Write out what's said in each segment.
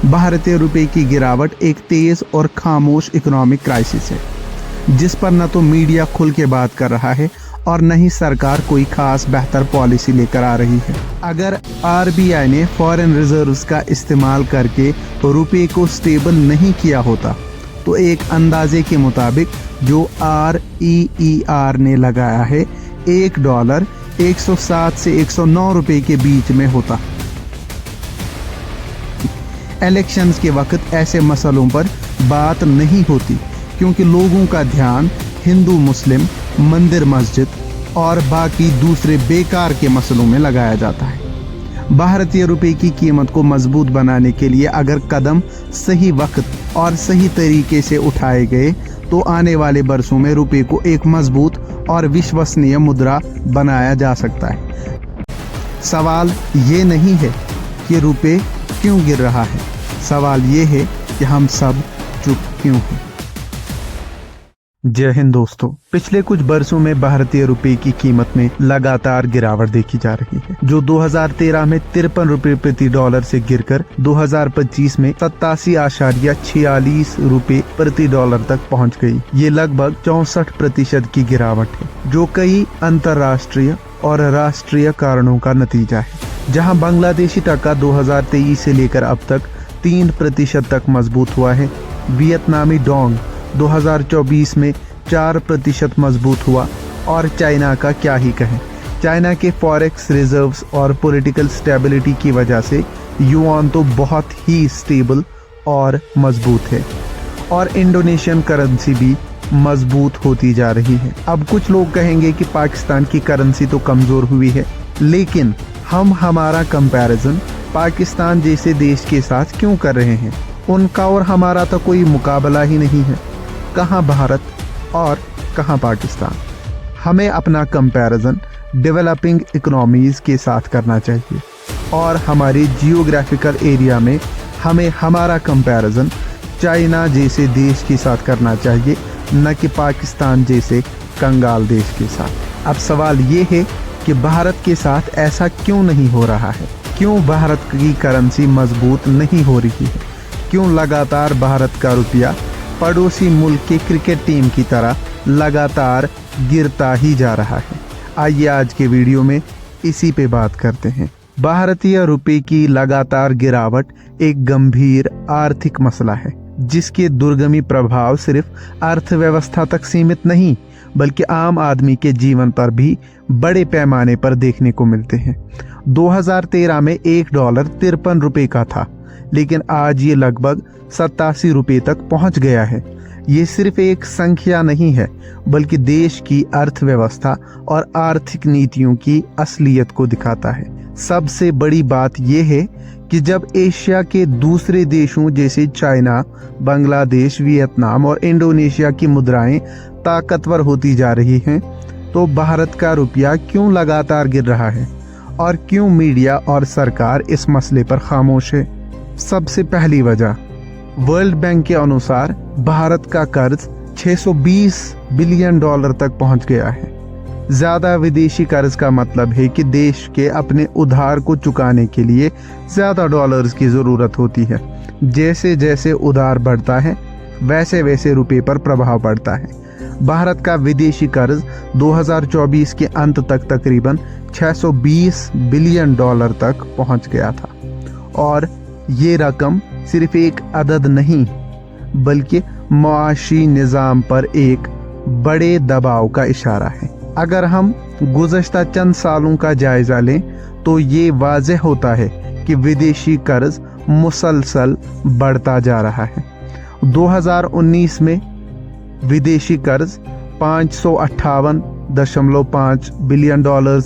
भारतीय रुपए की गिरावट एक तेज और खामोश इकोनॉमिक क्राइसिस है जिस पर न तो मीडिया खुल के बात कर रहा है और न ही सरकार कोई खास बेहतर पॉलिसी लेकर आ रही है। अगर आरबीआई ने फॉरेन रिजर्व्स का इस्तेमाल करके रुपए को स्टेबल नहीं किया होता तो एक अंदाजे के मुताबिक जो REER ने लगाया है $1 107 से 109 रुपए के बीच में होता। इलेक्शंस के वक्त ऐसे मसलों पर बात नहीं होती क्योंकि लोगों का ध्यान हिंदू मुस्लिम मंदिर मस्जिद और बाकी दूसरे बेकार के मसलों में लगाया जाता है। भारतीय रुपए की कीमत को मजबूत बनाने के लिए अगर कदम सही वक्त और सही तरीके से उठाए गए तो आने वाले बरसों में रुपए को एक मजबूत और विश्वसनीय मुद्रा बनाया जा सकता है। सवाल ये नहीं है कि रुपए क्यों गिर रहा है, सवाल ये है कि हम सब चुप क्यों हैं। जय हिंद दोस्तों, पिछले कुछ बरसों में भारतीय रुपए की कीमत में लगातार गिरावट देखी जा रही है, जो 2013 में 53 रुपए प्रति डॉलर से गिरकर 2025 में 87.46 रुपए प्रति डॉलर तक पहुंच गई। ये लगभग 64% की गिरावट है, जो कई अंतर्राष्ट्रीय और राष्ट्रीय कारणों का नतीजा है। जहां बांग्लादेशी टका 2023 से लेकर अब तक 3% तक मजबूत हुआ है, वियतनामी डोंग 2024 में 4% मजबूत हुआ और चाइना का क्या ही कहें। चाइना के फॉरेक्स रिजर्व्स और पॉलिटिकल स्टेबिलिटी की वजह से युआन तो बहुत ही स्टेबल और मजबूत है और इंडोनेशियन करेंसी भी मजबूत होती जा रही है। अब कुछ लोग कहेंगे कि पाकिस्तान की करेंसी तो कमजोर हुई है, लेकिन हम हमारा कंपैरिजन पाकिस्तान जैसे देश के साथ क्यों कर रहे हैं? उनका और हमारा तो कोई मुकाबला ही नहीं है। कहाँ भारत और कहाँ पाकिस्तान? हमें अपना कंपैरिजन डेवलपिंग इकोनॉमीज के साथ करना चाहिए और हमारे जियोग्राफिकल एरिया में हमें हमारा कंपैरिजन चाइना जैसे देश के साथ करना चाहिए, न कि पाकिस्तान जैसे कंगाल देश के साथ। अब सवाल ये है कि भारत के साथ ऐसा क्यों नहीं हो रहा है? क्यों भारत की करेंसी मजबूत नहीं हो रही है? क्यों लगातार भारत का रुपया पड़ोसी मुल्क के क्रिकेट टीम की तरह लगातार गिरता ही जा रहा है? आइए आज के वीडियो में इसी पे बात करते हैं। भारतीय रुपए की लगातार गिरावट एक गंभीर आर्थिक मसला है जिसके दुर्गमी प्रभाव सिर्फ अर्थव्यवस्था तक सीमित नहीं बल्कि आम आदमी के जीवन पर भी बड़े पैमाने पर देखने को मिलते हैं। 2013 में $1 53 रुपए का था, लेकिन आज ये लगभग 87 रुपए तक पहुंच गया है। ये सिर्फ एक संख्या नहीं है बल्कि देश की अर्थव्यवस्था और आर्थिक नीतियों की असलियत को दिखाता है। सबसे बड़ी बात यह है कि जब एशिया के दूसरे देशों जैसे चाइना, बांग्लादेश, वियतनाम और इंडोनेशिया की मुद्राएं ताकतवर होती जा रही हैं, तो भारत का रुपया क्यों लगातार गिर रहा है और क्यों मीडिया और सरकार इस मसले पर खामोश है? सबसे पहली वजह, वर्ल्ड बैंक के अनुसार भारत का कर्ज $620 बिलियन तक पहुंच गया है। ज्यादा विदेशी कर्ज का मतलब है कि देश के अपने उधार को चुकाने के लिए ज्यादा डॉलर्स की जरूरत होती है। जैसे जैसे उधार बढ़ता है वैसे वैसे रुपए पर प्रभाव पड़ता है। भारत का विदेशी कर्ज 2024 के अंत तक तकरीबन $620 बिलियन तक पहुंच गया था और ये रकम सिर्फ एक अदद नहीं बल्कि मुआशी निज़ाम पर एक बड़े दबाव का इशारा है। अगर हम गुज़श्ता चंद सालों का जायजा लें तो ये वाज़ेह होता है कि विदेशी कर्ज मुसलसल बढ़ता जा रहा है। 2019 में विदेशी कर्ज $558.5 बिलियन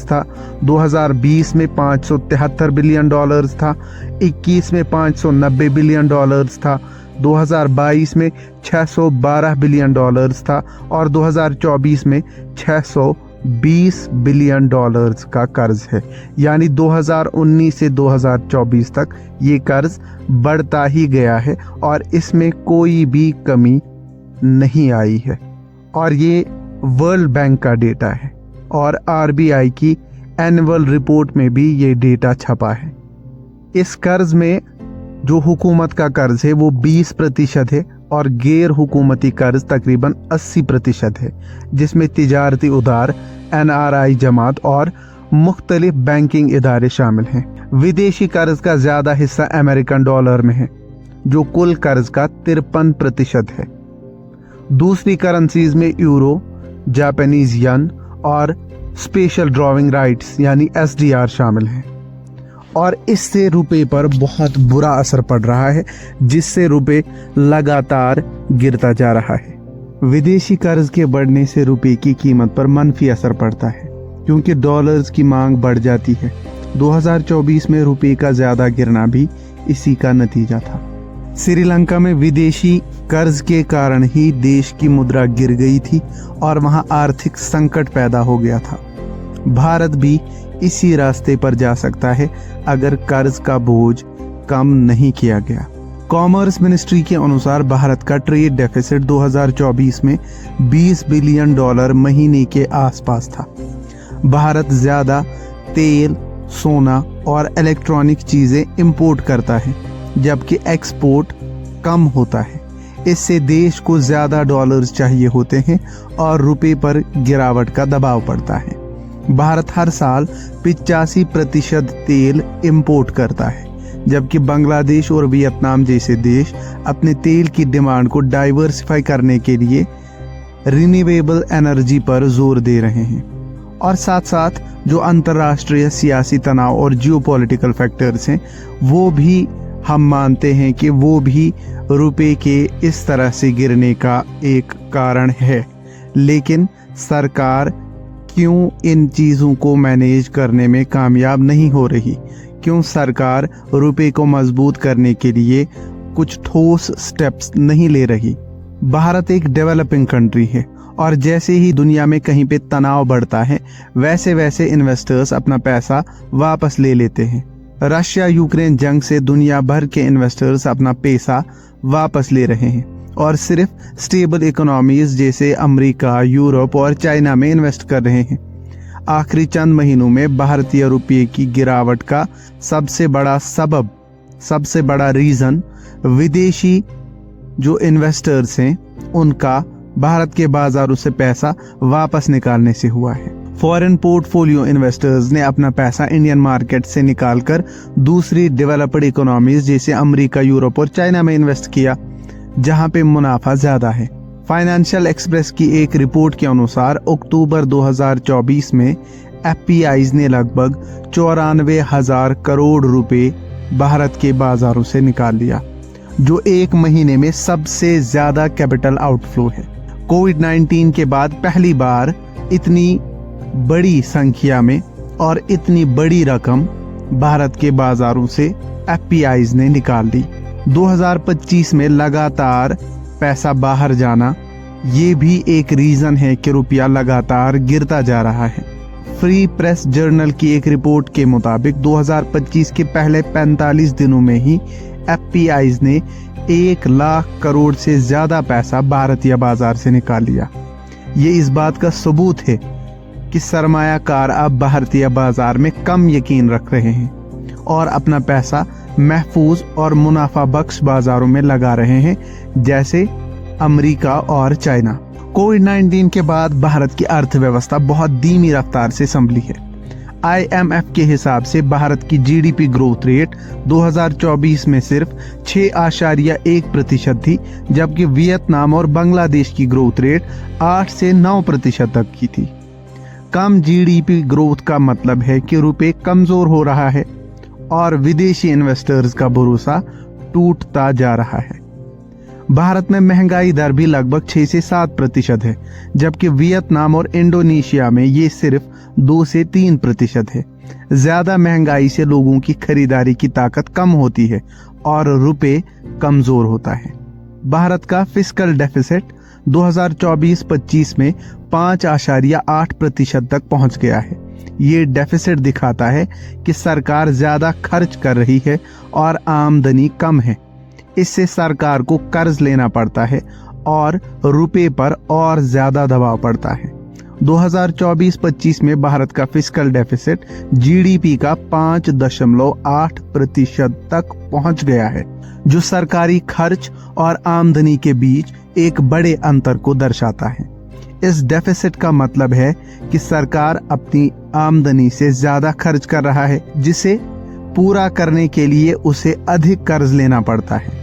था, 2020 में $573 बिलियन था, 21 में $590 बिलियन था, 2022 में $612 बिलियन था और 2024 में $620 बिलियन का कर्ज है। यानी 2019 से 2024 तक ये कर्ज बढ़ता ही गया है और इसमें कोई भी कमी नहीं आई है। और ये वर्ल्ड बैंक का डेटा है और आरबीआई की एनुअल रिपोर्ट में भी ये डेटा छपा है। इस कर्ज में जो हुकूमत का कर्ज है वो 20% है और गैर हुकूमती कर्ज तकरीबन 80% है, जिसमें तिजारती उधार, NRI जमात और मुख्तलिफ बैंकिंग इदारे शामिल हैं। विदेशी कर्ज का ज्यादा हिस्सा अमेरिकन डॉलर में है, जो कुल कर्ज का 53% है। दूसरी करेंसीज में यूरो, जापानीज येन और स्पेशल ड्रॉइंग राइट्स यानी SDR शामिल हैं। और इससे रुपए पर बहुत बुरा असर पड़ रहा है, जिससे रुपए लगातार गिरता जा रहा है। विदेशी कर्ज के बढ़ने से रुपए की कीमत पर मनफी असर पड़ता है, क्योंकि डॉलर्स की मांग बढ़ जाती है। 2024 में रुपए का ज्यादा गिरना भी इसी का नतीजा था। श्रीलंका में विदेशी कर्ज के कारण ही देश की मुद्रा गिर गई थी और वहां आर्थिक संकट पैदा हो गया था। भारत भी इसी रास्ते पर जा सकता है अगर कर्ज का बोझ कम नहीं किया गया। कॉमर्स मिनिस्ट्री के अनुसार भारत का ट्रेड डेफिसिट 2024 में $20 बिलियन महीने के आसपास था। भारत ज्यादा तेल, सोना और इलेक्ट्रॉनिक चीजें इंपोर्ट करता है, जबकि एक्सपोर्ट कम होता है। इससे देश को ज्यादा डॉलर्स चाहिए होते हैं और रुपए पर गिरावट का दबाव पड़ता है। भारत हर साल 85% तेल इंपोर्ट करता है, जबकि बांग्लादेश और वियतनाम जैसे देश अपने तेल की डिमांड को डाइवर्सिफाई करने के लिए रिन्यूएबल एनर्जी पर जोर दे रहे हैं। और साथ साथ जो अंतर्राष्ट्रीय सियासी तनाव और जियोपॉलिटिकल फैक्टर्स हैं, वो भी हम मानते हैं कि वो भी रुपए के इस तरह से गिरने का एक कारण है। लेकिन सरकार क्यों इन चीज़ों को मैनेज करने में कामयाब नहीं हो रही? क्यों सरकार रुपए को मजबूत करने के लिए कुछ ठोस स्टेप्स नहीं ले रही? भारत एक डेवलपिंग कंट्री है और जैसे ही दुनिया में कहीं पे तनाव बढ़ता है, वैसे वैसे इन्वेस्टर्स अपना पैसा वापस ले लेते हैं। रशिया यूक्रेन जंग से दुनिया भर के इन्वेस्टर्स अपना पैसा वापस ले रहे हैं और सिर्फ स्टेबल इकोनॉमीज जैसे अमेरिका, यूरोप और चाइना में इन्वेस्ट कर रहे हैं। आखिरी चंद महीनों में भारतीय रुपये की गिरावट का सबसे बड़ा रीजन विदेशी जो इन्वेस्टर्स हैं उनका भारत के बाजारों से पैसा वापस निकालने से हुआ है। फॉरेन पोर्टफोलियो इन्वेस्टर्स ने अपना पैसा इंडियन मार्केट से निकालकर दूसरी डेवलप्ड इकोनॉमीज जैसे अमेरिका, यूरोप और चाइना में इन्वेस्ट किया, जहां पे मुनाफा ज्यादा है। फाइनेंशियल एक्सप्रेस की एक रिपोर्ट के अनुसार अक्टूबर 2024 में FPIs ने लगभग 94,000 करोड़ रुपए भारत के बाजारों से निकाल लिया, जो एक महीने में सबसे ज्यादा कैपिटल आउटफ्लो है। कोविड-19 के बाद पहली बार इतनी बड़ी संख्या में और इतनी बड़ी रकम भारत के बाजारों से FPIs ने निकाल दी। 2025 में लगातार पैसा बाहर जाना ये भी एक रीजन है कि रुपया लगातार गिरता जा रहा है। फ्री प्रेस जर्नल की एक रिपोर्ट के मुताबिक 2025 के पहले 45 दिनों में ही FPIs ने 1 लाख करोड़ से ज्यादा पैसा भारतीय बाजार से निकाल लिया। ये इस बात का सबूत है कि सरमायाकार अब भारतीय बाजार में कम यकीन रख रहे हैं और अपना पैसा महफूज और मुनाफा बख्श बाजारों में लगा रहे हैं, जैसे अमेरिका और चाइना। कोविड-19 के बाद भारत की अर्थव्यवस्था बहुत धीमी रफ्तार से संभली है। IMF के हिसाब से भारत की GDP ग्रोथ रेट 2024 में सिर्फ 6.1% थी, जबकि वियतनाम और बांग्लादेश की ग्रोथ रेट 8 से 9% तक की थी। कम GDP ग्रोथ का मतलब है कि रुपए कमजोर हो रहा है और विदेशी इन्वेस्टर्स का भरोसा टूटता जा रहा है। भारत में महंगाई दर भी लगभग 6 से 7% है, जबकि वियतनाम और इंडोनेशिया में ये सिर्फ 2 से 3% है। ज्यादा महंगाई से लोगों की खरीदारी की ताकत कम होती है और रुपए कमजोर होता है। भारत का फिस्कल डेफिसिट 2024-25 में 5.8% तक पहुंच गया है। ये डेफिसिट दिखाता है कि सरकार ज्यादा खर्च कर रही है और आमदनी कम है। इससे सरकार को कर्ज लेना पड़ता है और रुपए पर और ज्यादा दबाव पड़ता है। 2024-25 में भारत का फिस्कल डेफिसिट जीडीपी का 5.8% तक पहुंच गया है, जो सरकारी खर्च और आमदनी के बीच एक बड़े अंतर को दर्शाता है। इस डेफिसिट का मतलब है कि सरकार अपनी आमदनी से ज्यादा खर्च कर रहा है, जिसे पूरा करने के लिए उसे अधिक कर्ज लेना पड़ता है।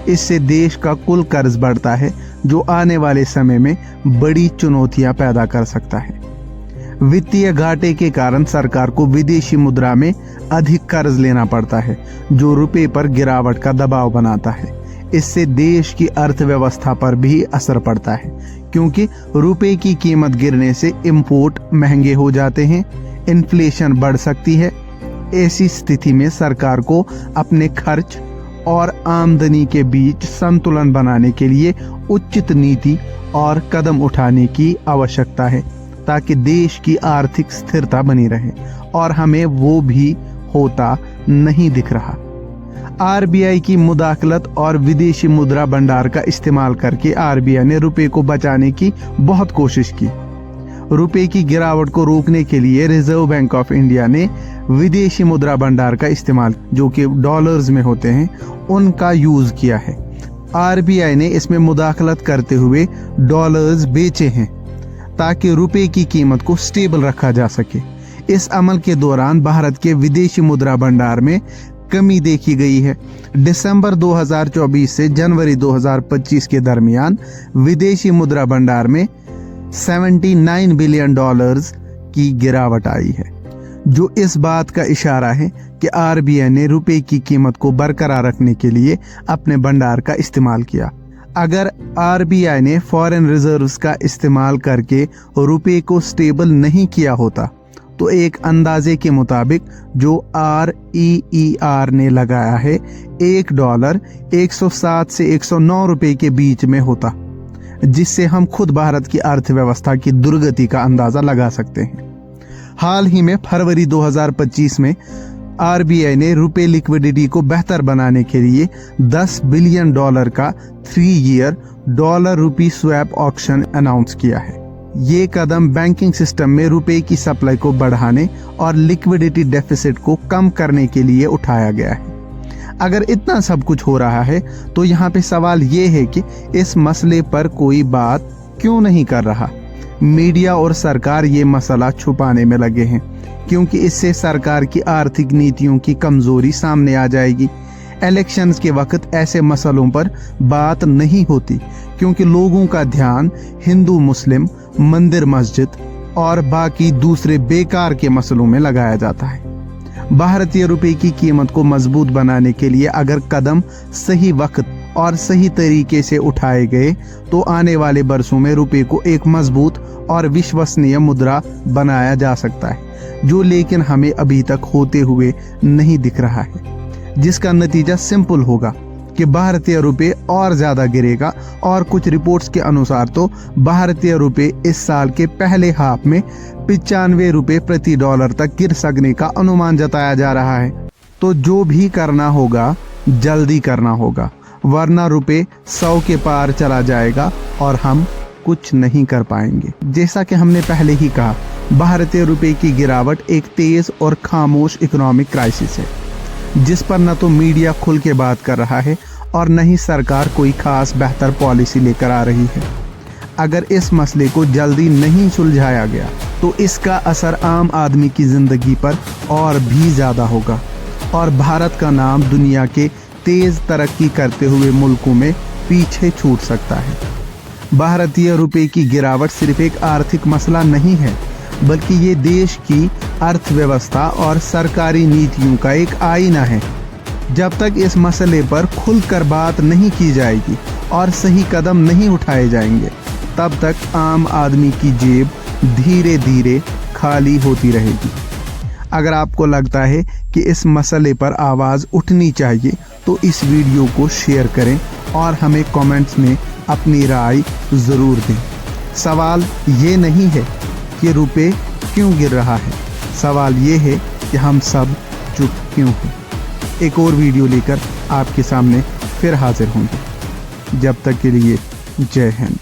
इससे देश का कुल कर्ज बढ़ता है, जो आने वाले समय में बड़ी चुनौतियां पैदा कर सकता है। वित्तीय घाटे के कारण सरकार को विदेशी मुद्रा में अधिक कर्ज लेना पड़ता है, जो रुपए पर गिरावट का दबाव बनाता है। इससे देश की अर्थव्यवस्था पर भी असर पड़ता है, क्योंकि रुपए की कीमत गिरने से इंपोर्ट महंगे हो जाते हैं, इन्फ्लेशन बढ़ सकती है। ऐसी स्थिति में सरकार को अपने खर्च और आमदनी के बीच संतुलन बनाने के लिए उचित नीति और कदम उठाने की आवश्यकता है, ताकि देश की आर्थिक स्थिरता बनी रहे, और हमें वो भी होता नहीं दिख रहा। आरबीआई की मुदाखलत और विदेशी मुद्रा भंडार का इस्तेमाल करके आरबीआई ने रुपए को बचाने की बहुत कोशिश की। रुपए की गिरावट को रोकने के लिए रिजर्व बैंक ऑफ इंडिया ने विदेशी मुद्रा भंडार का इस्तेमाल, जो कि डॉलर्स में होते हैं, उनका यूज किया है। आरबीआई ने इसमें मुदाखलत करते हुए डॉलर्स बेचे हैं, ताकि रुपए की कीमत को स्टेबल रखा जा सके। इस अमल के दौरान भारत के विदेशी मुद्रा भंडार में कमी देखी गई है। दिसंबर 2024 से जनवरी 2025 के दरमियान विदेशी मुद्रा भंडार में 79 बिलियन डॉलर्स की गिरावट आई है, जो इस बात का इशारा है कि आरबीआई ने रुपए की कीमत को बरकरार रखने के लिए अपने भंडार का इस्तेमाल किया। अगर आरबीआई ने फॉरेन रिजर्व्स का इस्तेमाल करके रुपए को स्टेबल नहीं किया होता, तो एक अंदाजे के मुताबिक जो REER ने लगाया है, $1 107 से 109 रुपए के बीच में होता, जिससे हम खुद भारत की अर्थव्यवस्था की दुर्गति का अंदाजा लगा सकते हैं। हाल ही में फरवरी 2025 में आरबीआई ने रुपए लिक्विडिटी को बेहतर बनाने के लिए $10 बिलियन का three year dollar rupee swap auction announce किया है। ये कदम बैंकिंग सिस्टम में रुपए की सप्लाई को बढ़ाने और लिक्विडिटी डेफिसिट को कम करने के लिए उठाया गया है। अगर इतना सब कुछ हो रहा है, तो यहाँ पे सवाल ये है कि इस मसले पर कोई बात क्यों नहीं कर रहा। मीडिया और सरकार ये मसला छुपाने में लगे हैं, क्योंकि इससे सरकार की आर्थिक नीतियों की कमजोरी सामने आ जाएगी। इलेक्शंस के वक्त ऐसे मसलों पर बात नहीं होती, क्योंकि लोगों का ध्यान हिंदू मुस्लिम, मंदिर मस्जिद और बाकी दूसरे बेकार के मसलों में लगाया जाता है। भारतीय रुपए की कीमत को मजबूत बनाने के लिए अगर कदम सही वक्त और सही तरीके से उठाए गए, तो आने वाले बरसों में रुपए को एक मजबूत और विश्वसनीय मुद्रा बनाया जा सकता है, जो लेकिन हमें अभी तक होते हुए नहीं दिख रहा है, जिसका नतीजा सिंपल होगा कि भारतीय रुपए और ज्यादा गिरेगा। और कुछ रिपोर्ट्स के अनुसार तो भारतीय रुपए इस साल के पहले हाफ में 95 रुपए प्रति डॉलर तक गिर सकने का अनुमान जताया जा रहा है। तो जो भी करना होगा जल्दी करना होगा, वरना रुपए 100 के पार चला जाएगा और हम कुछ नहीं कर पाएंगे। जैसा कि हमने पहले ही कहा, भारतीय रुपए की गिरावट एक तेज और खामोश इकोनॉमिक क्राइसिस है, जिस पर न तो मीडिया खुल के बात कर रहा है और न ही सरकार कोई खास बेहतर पॉलिसी लेकर आ रही है। अगर इस मसले को जल्दी नहीं सुलझाया गया, तो इसका असर आम आदमी की जिंदगी पर और भी ज्यादा होगा और भारत का नाम दुनिया के तेज तरक्की करते हुए मुल्कों में पीछे छूट सकता है। भारतीय रुपए की गिरावट सिर्फ एक आर्थिक मसला नहीं है, बल्कि ये देश की अर्थव्यवस्था और सरकारी नीतियों का एक आईना है। जब तक इस मसले पर खुलकर बात नहीं की जाएगी और सही कदम नहीं उठाए जाएंगे, तब तक आम आदमी की जेब धीरे धीरे खाली होती रहेगी। अगर आपको लगता है कि इस मसले पर आवाज़ उठनी चाहिए, तो इस वीडियो को शेयर करें और हमें कमेंट्स में अपनी राय ज़रूर दें। सवाल ये नहीं है कि रुपए क्यों गिर रहा है, सवाल ये है कि हम सब चुप क्यों हैं। एक और वीडियो लेकर आपके सामने फिर हाजिर होंगे। जब तक के लिए जय हिंद।